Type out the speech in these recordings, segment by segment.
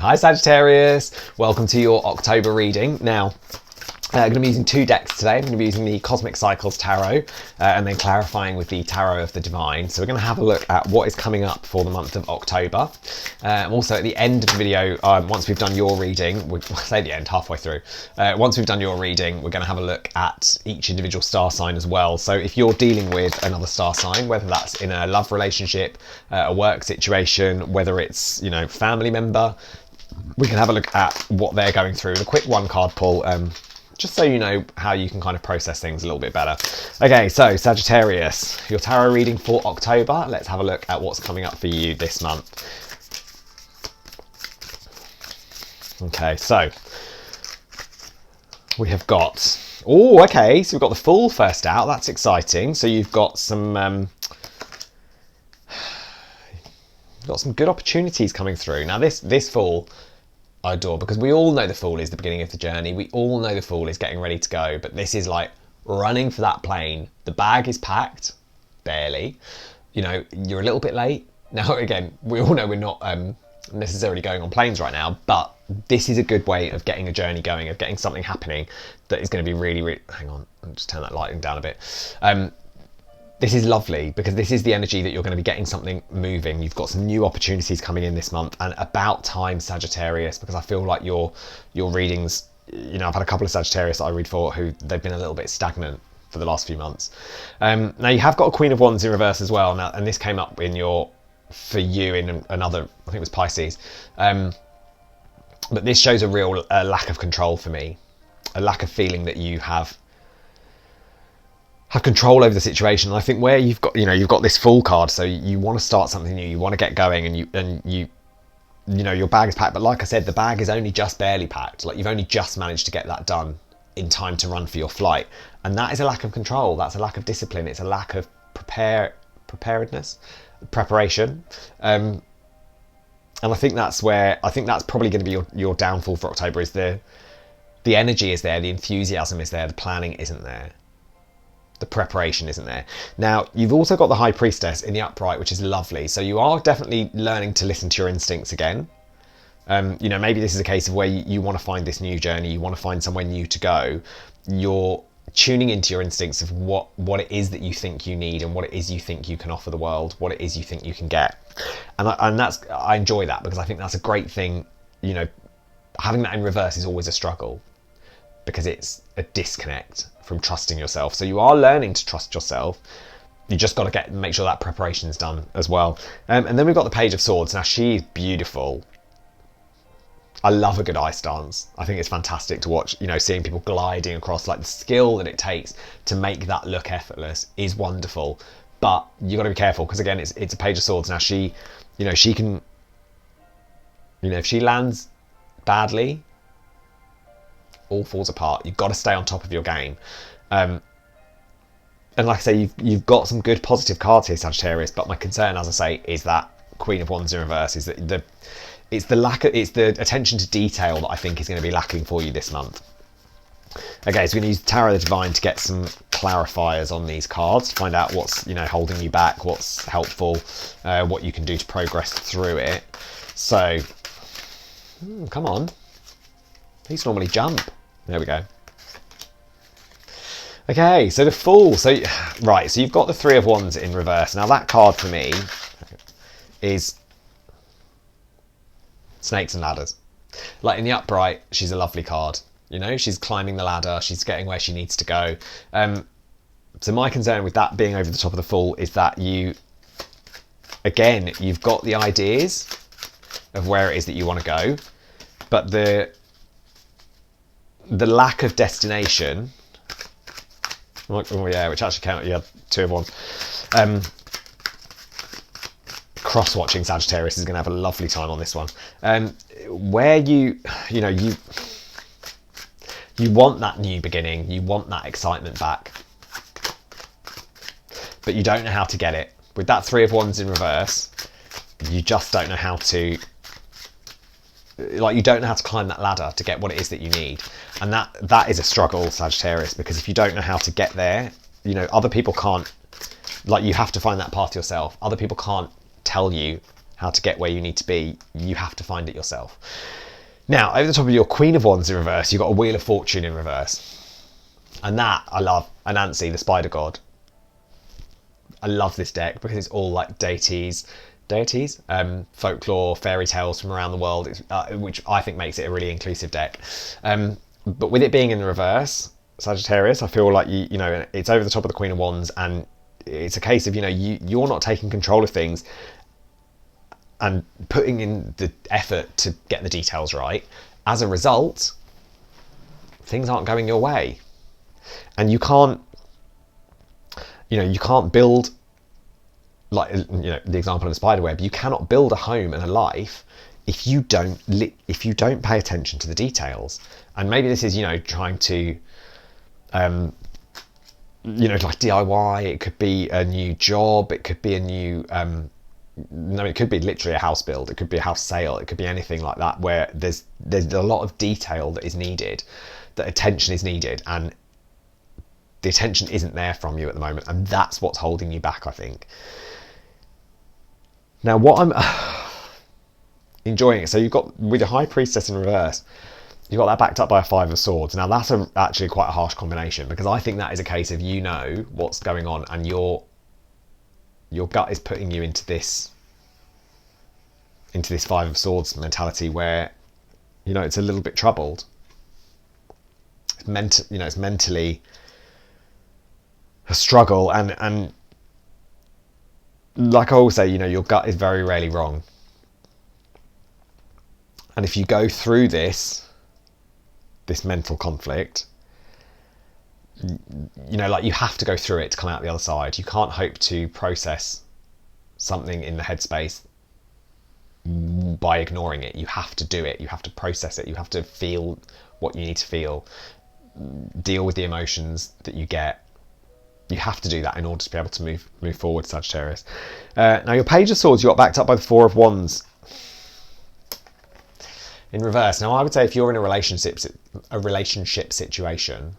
Hi Sagittarius, welcome to your October reading. Now, I'm going to be using two decks today. I'm going to be using the Cosmic Cycles Tarot and then clarifying with the Tarot of the Divine. So we're going to have a look at what is coming up for the month of October. Also at the end of the video, once we've done your reading, we'll say the end, halfway through. Once we've done your reading, we're going to have a look at each individual star sign as well. So if you're dealing with another star sign, whether that's in a love relationship, a work situation, whether it's, family member, we can have a look at what they're going through. A quick one card pull, just so you know how you can kind of process things a little bit better. Okay, so Sagittarius, your tarot reading for October. Let's have a look at what's coming up for you this month. Okay, so we have got, so we've got the Fool first out. That's exciting. So you've got some good opportunities coming through. Now this Fool I adore, because we all know the Fool is the beginning of the journey. We all know the Fool is getting ready to go, but this is like running for that plane. The bag is packed, barely. You're a little bit late. Now, again, we all know we're not necessarily going on planes right now, but this is a good way of getting a journey going, of getting something happening that is going to be really, really... Hang on, I'll just turn that lighting down a bit. This is lovely because this is the energy that you're going to be getting something moving. You've got some new opportunities coming in this month, and about time, Sagittarius, because I feel like your readings, I've had a couple of Sagittarius that I read for who they've been a little bit stagnant for the last few months. Now you have got a Queen of Wands in reverse as well. Now, and this came up for you in another, I think it was Pisces. But this shows a real lack of control for me, a lack of feeling that you have control over the situation. And I think where you've got this Fool card, so you want to start something new, you want to get going, and your bag is packed. But like I said, the bag is only just barely packed. Like, you've only just managed to get that done in time to run for your flight, and that is a lack of control. That's a lack of discipline. It's a lack of preparation. And I think that's probably going to be your downfall for October. Is the energy is there, the enthusiasm is there, the planning isn't there. The preparation isn't there. Now, you've also got the High Priestess in the upright, which is lovely. So you are definitely learning to listen to your instincts again. Maybe this is a case of where you want to find this new journey, you want to find somewhere new to go. You're tuning into your instincts of what it is that you think you need, and what it is you think you can offer the world, what it is you think you can get. And I enjoy that, because I think that's a great thing. Having that in reverse is always a struggle, because it's a disconnect from trusting yourself. So you are learning to trust yourself. You just got to make sure that preparation is done as well. And then we've got the Page of Swords. Now, she's beautiful. I love a good ice dance. I think it's fantastic to watch, seeing people gliding across. Like, the skill that it takes to make that look effortless is wonderful. But you got to be careful, because again, it's a Page of Swords. Now, she can, if she lands badly, all falls apart. You've got to stay on top of your game. And like I say, you've got some good positive cards here, Sagittarius, but my concern, as I say, is that Queen of Wands in reverse. Is that it's the attention to detail that I think is going to be lacking for you this month. Okay, so we're going to use Tarot of the Divine to get some clarifiers on these cards, to find out what's holding you back, what's helpful, what you can do to progress through it. So, come on. These normally jump. There we go. Okay, so the Fool. So you've got the Three of Wands in reverse. Now, that card for me is snakes and ladders. Like, in the upright, she's a lovely card. She's climbing the ladder. She's getting where she needs to go. So my concern with that being over the top of the Fool is that you've got the ideas of where it is that you want to go, but the lack of destination, which actually came out, you had Two of Wands. Cross-watching Sagittarius is going to have a lovely time on this one. Where you want that new beginning, you want that excitement back, but you don't know how to get it. With that Three of Wands in reverse, you just don't know how to... you don't know how to climb that ladder to get what it is that you need. And that is a struggle, Sagittarius, because if you don't know how to get there, other people can't, you have to find that path yourself. Other people can't tell you how to get where you need to be, you have to find it yourself. Now, over the top of your Queen of Wands in reverse, you've got a Wheel of Fortune in reverse. And that I love. Anansi, the spider god. I love this deck because it's all like deities, folklore, fairy tales from around the world, which I think makes it a really inclusive deck. But with it being in the reverse, Sagittarius, I feel like you know it's over the top of the Queen of Wands, and it's a case of you're not taking control of things and putting in the effort to get the details right. As a result, things aren't going your way, and you can't build, like the example of the spider web. You cannot build a home and a life if you don't pay attention to the details. And maybe this is trying to like DIY. It could be a new job. It could be a new it could be literally a house build. It could be a house sale. It could be anything like that where there's a lot of detail that is needed, that attention is needed, and the attention isn't there from you at the moment, and that's what's holding you back, I think. Now, what I'm enjoying it, so you've got, with your High Priestess in reverse, you've got that backed up by a Five of Swords. Now, that's actually quite a harsh combination, because I think that is a case of what's going on, and your gut is putting you into this Five of Swords mentality where, it's a little bit troubled. It's mentally a struggle, and like I always say, your gut is very rarely wrong. And if you go through this mental conflict, like you have to go through it to come out the other side. You can't hope to process something in the headspace by ignoring it. You have to do it. You have to process it. You have to feel what you need to feel, deal with the emotions that you get. You have to do that in order to be able to move forward, Sagittarius. Now, your Page of Swords, you got backed up by the Four of Wands in reverse. Now, I would say if you're in a relationship situation,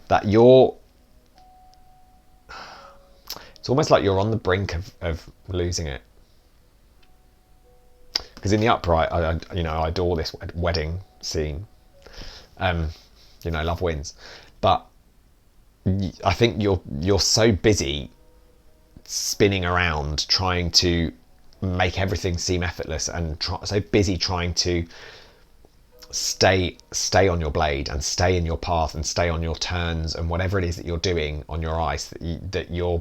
that it's almost like you're on the brink of losing it. Because in the upright, I adore this wedding scene. Love wins, but I think you're so busy spinning around trying to make everything seem effortless, and so busy trying to stay on your blade and stay in your path and stay on your turns and whatever it is that you're doing on your ice, that your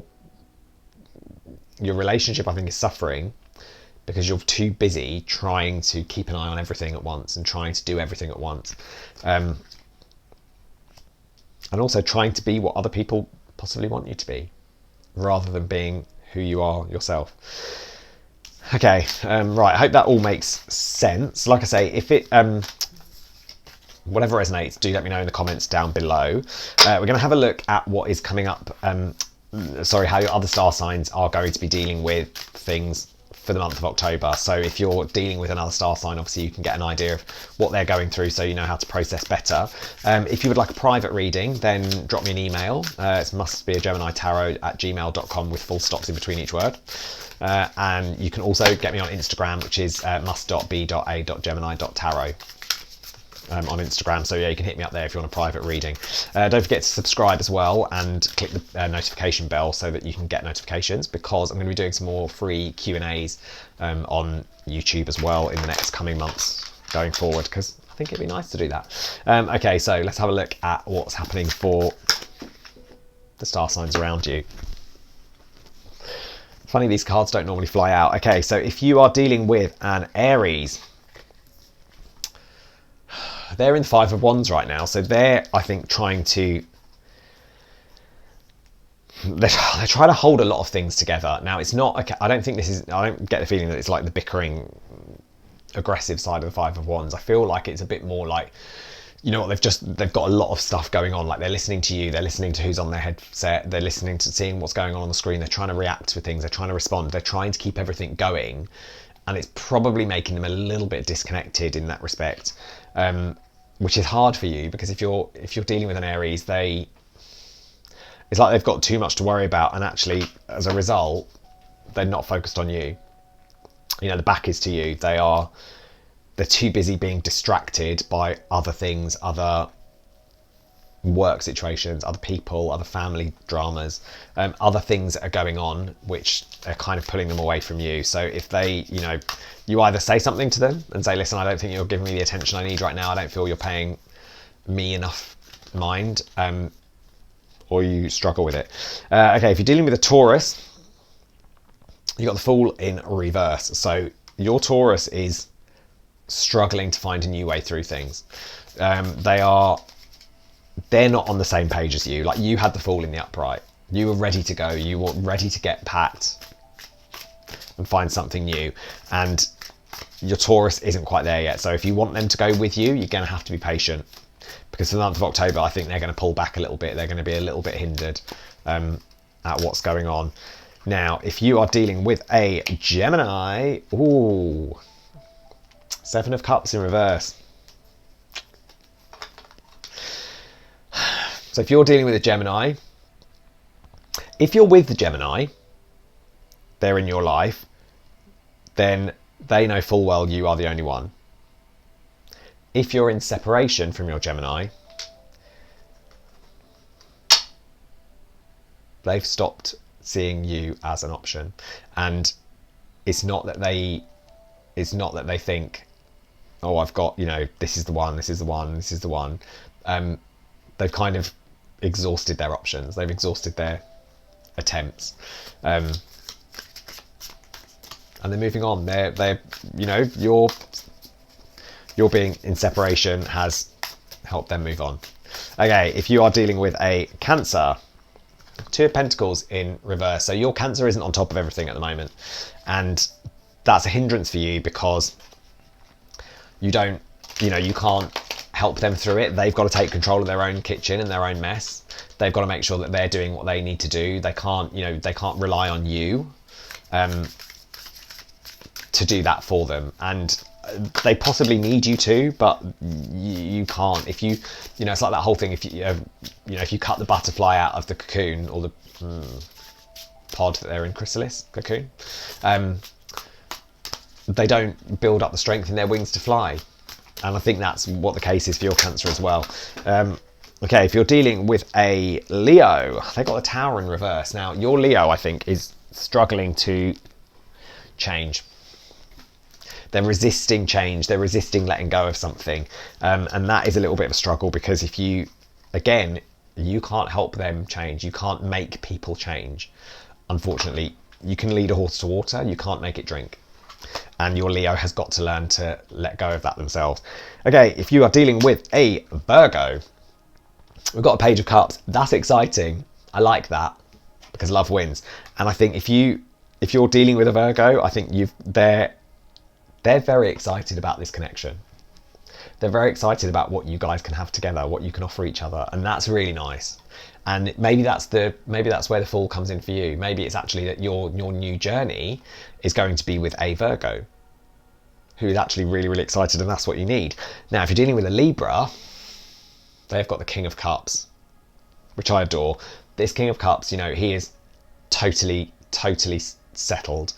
relationship, I think, is suffering because you're too busy trying to keep an eye on everything at once and trying to do everything at once. And also trying to be what other people possibly want you to be, rather than being who you are yourself. Okay, right, I hope that all makes sense. Like I say, if it, whatever resonates, do let me know in the comments down below. We're going to have a look at what is coming up, how your other star signs are going to be dealing with things for the month of October. So if you're dealing with another star sign, obviously you can get an idea of what they're going through, so you know how to process better. If you would like a private reading, then drop me an email. It must be a geminitarot@gmail.com with full stops in between each word. And you can also get me on Instagram, which is must.b.a.gemini.tarot. On Instagram, so yeah, you can hit me up there if you want a private reading. Don't forget to subscribe as well and click the notification bell so that you can get notifications, because I'm going to be doing some more free Q&As on YouTube as well in the next coming months going forward, because I think it'd be nice to do that. Okay, so let's have a look at what's happening for the star signs around you. Funny, these cards don't normally fly out. Okay, so if you are dealing with an Aries, they're in Five of Wands right now, so they're, I think, trying to they're trying to hold a lot of things together. Now, it's not okay. I don't get the feeling that it's like the bickering, aggressive side of the Five of Wands. I feel like it's a bit more like, they've got a lot of stuff going on. Like, they're listening to you, they're listening to who's on their headset, they're listening to seeing what's going on the screen, they're trying to react to things, they're trying to respond, they're trying to keep everything going, and it's probably making them a little bit disconnected in that respect, which is hard for you, because if you're dealing with an Aries, it's like they've got too much to worry about, and actually, as a result, they're not focused on you. You know, the back is to you. They're too busy being distracted by other things, other work situations, other people, other family dramas, other things that are going on, which are kind of pulling them away from you. So if they, you know, you either say something to them and say, listen, I don't think you're giving me the attention I need right now. I don't feel you're paying me enough mind, or you struggle with it. Okay, if you're dealing with a Taurus, you got the Fool in reverse. So your Taurus is struggling to find a new way through things. They're not on the same page as you. Like, you had the Fool in the upright. You were ready to go. You were ready to get packed and find something new. And your Taurus isn't quite there yet. So if you want them to go with you, you're going to have to be patient. Because for the month of October, I think they're going to pull back a little bit. They're going to be a little bit hindered at what's going on. Now, if you are dealing with a Gemini, ooh, 7 of Cups in reverse. So if you're dealing with a Gemini, if you're with the Gemini, they're in your life, then they know full well you are the only one. If you're in separation from your Gemini, they've stopped seeing you as an option. And it's not that they think, oh, I've got, you know, this is the one, this is the one, this is the one. They've kind of exhausted their options. They've exhausted their attempts. And they're moving on. They're you know, your being in separation has helped them move on. Okay, if you are dealing with a Cancer, 2 of Pentacles in reverse. So your Cancer isn't on top of everything at the moment. And that's a hindrance for you because you don't, you know, you can't help them through it. They've got to take control of their own kitchen and their own mess. They've got to make sure that they're doing what they need to do. They can't, you know, they can't rely on you to do that for them. And they possibly need you to, but you can't. If you know, it's like that whole thing. If you know, if you cut the butterfly out of the cocoon or the pod that they're in, chrysalis, cocoon, they don't build up the strength in their wings to fly. And I think that's what the case is for your Cancer as well. Okay, if you're dealing with a Leo, they got the Tower in reverse. Now, your Leo, I think, is struggling to change. They're resisting change. They're resisting letting go of something. And that is a little bit of a struggle because if you, again, you can't help them change. You can't make people change. Unfortunately, you can lead a horse to water. You can't make it drink. And your Leo has got to learn to let go of that themselves. Okay, if you are dealing with a Virgo, we've got a Page of Cups. That's exciting. I like that because love wins. And I think if you're dealing with a Virgo, I think they're very excited about this connection. They're very excited about what you guys can have together, what you can offer each other, and that's really nice. And maybe that's where the Fool comes in for you. Maybe it's actually that your new journey is going to be with a Virgo who is actually really, really excited, and that's what you need. Now, if you're dealing with a Libra, they've got the King of Cups, which I adore. This King of Cups, you know, he is totally settled.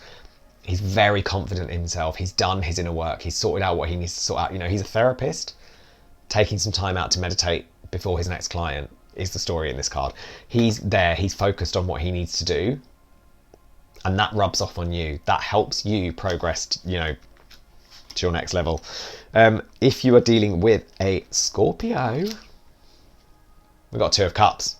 He's very confident in himself. He's done his inner work. He's sorted out what he needs to sort out. You know, he's a therapist taking some time out to meditate before his next client is the story in this card. He's there. He's focused on what he needs to do. And that rubs off on you. That helps you progress, you know, to your next level. If you are dealing with a Scorpio, we've got 2 of Cups.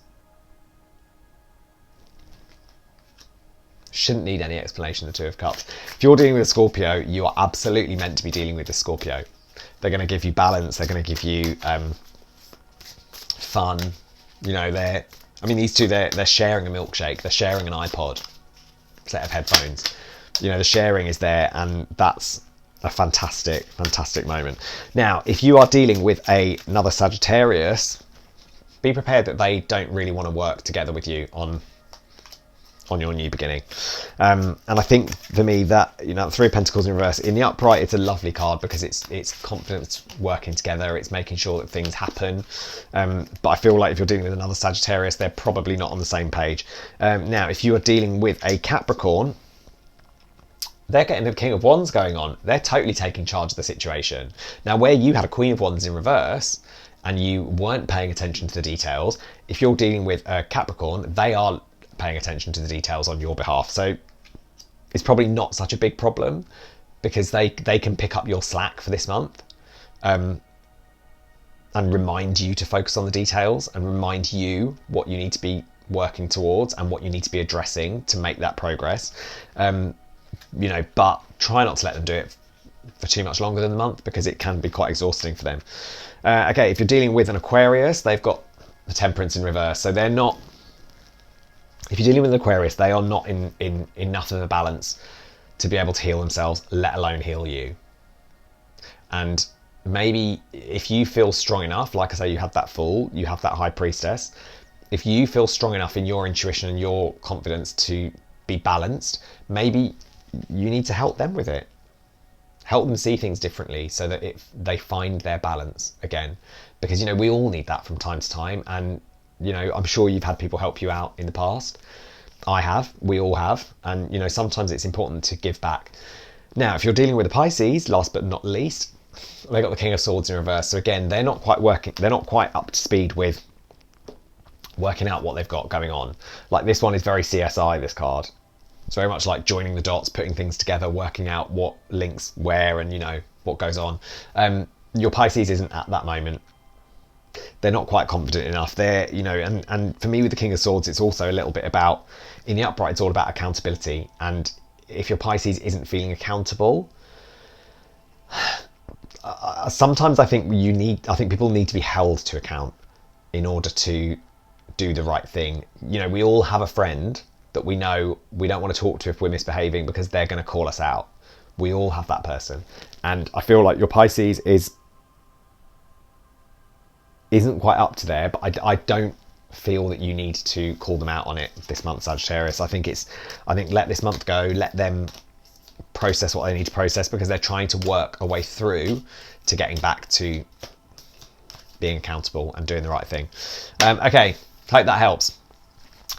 Shouldn't need any explanation, the 2 of Cups. If you're dealing with a Scorpio, you are absolutely meant to be dealing with the Scorpio. They're going to give you balance. They're going to give you fun. You know, these two, they're sharing a milkshake. They're sharing an iPod, set of headphones. You know, the sharing is there, and that's a fantastic moment. Now, if you are dealing with another Sagittarius, be prepared that they don't really want to work together with you on your new beginning. And I think for me that, you know, 3 of Pentacles in reverse, in the upright, it's a lovely card because it's confidence working together. It's making sure that things happen. But I feel like if you're dealing with another Sagittarius, they're probably not on the same page. Now, if you are dealing with a Capricorn, they're getting the King of Wands going on. They're totally taking charge of the situation. Now, where you had a Queen of Wands in reverse and you weren't paying attention to the details, if you're dealing with a Capricorn, they are paying attention to the details on your behalf. So it's probably not such a big problem because they can pick up your slack for this month and remind you to focus on the details and remind you what you need to be working towards and what you need to be addressing to make that progress. But try not to let them do it for too much longer than a month because it can be quite exhausting for them. Okay, if you're dealing with an Aquarius, they've got the Temperance in reverse. So they're not, if you're dealing with an Aquarius, they are not in enough of a balance to be able to heal themselves, let alone heal you. And maybe if you feel strong enough, like I say, you have that Fool, you have that High Priestess, if you feel strong enough in your intuition and your confidence to be balanced, maybe you need to help them with it. Help them see things differently so that they find their balance again. Because, we all need that from time to time. And, I'm sure you've had people help you out in the past. I have. We all have. And, sometimes it's important to give back. Now, if you're dealing with a Pisces, last but not least, they got the King of Swords in reverse. So again, they're not quite up to speed with working out what they've got going on. Like this one is very CSI, this card. It's very much like joining the dots, putting things together, working out what links where and, what goes on. Your Pisces isn't at that moment. They're not quite confident enough. They're, and for me with the King of Swords, it's also a little bit about, in the upright, it's all about accountability. And if your Pisces isn't feeling accountable, sometimes I think people need to be held to account in order to do the right thing. We all have a friend that we know we don't want to talk to if we're misbehaving because they're going to call us out. We all have that person. And I feel like your Pisces isn't quite up to there, but I don't feel that you need to call them out on it this month, Sagittarius. I think let this month go, let them process what they need to process because they're trying to work a way through to getting back to being accountable and doing the right thing. Okay, hope that helps.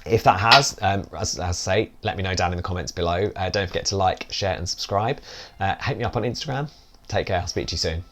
If that has, as I say, let me know down in the comments below. Don't forget to like, share and subscribe. Hit me up on Instagram. Take care. I'll speak to you soon.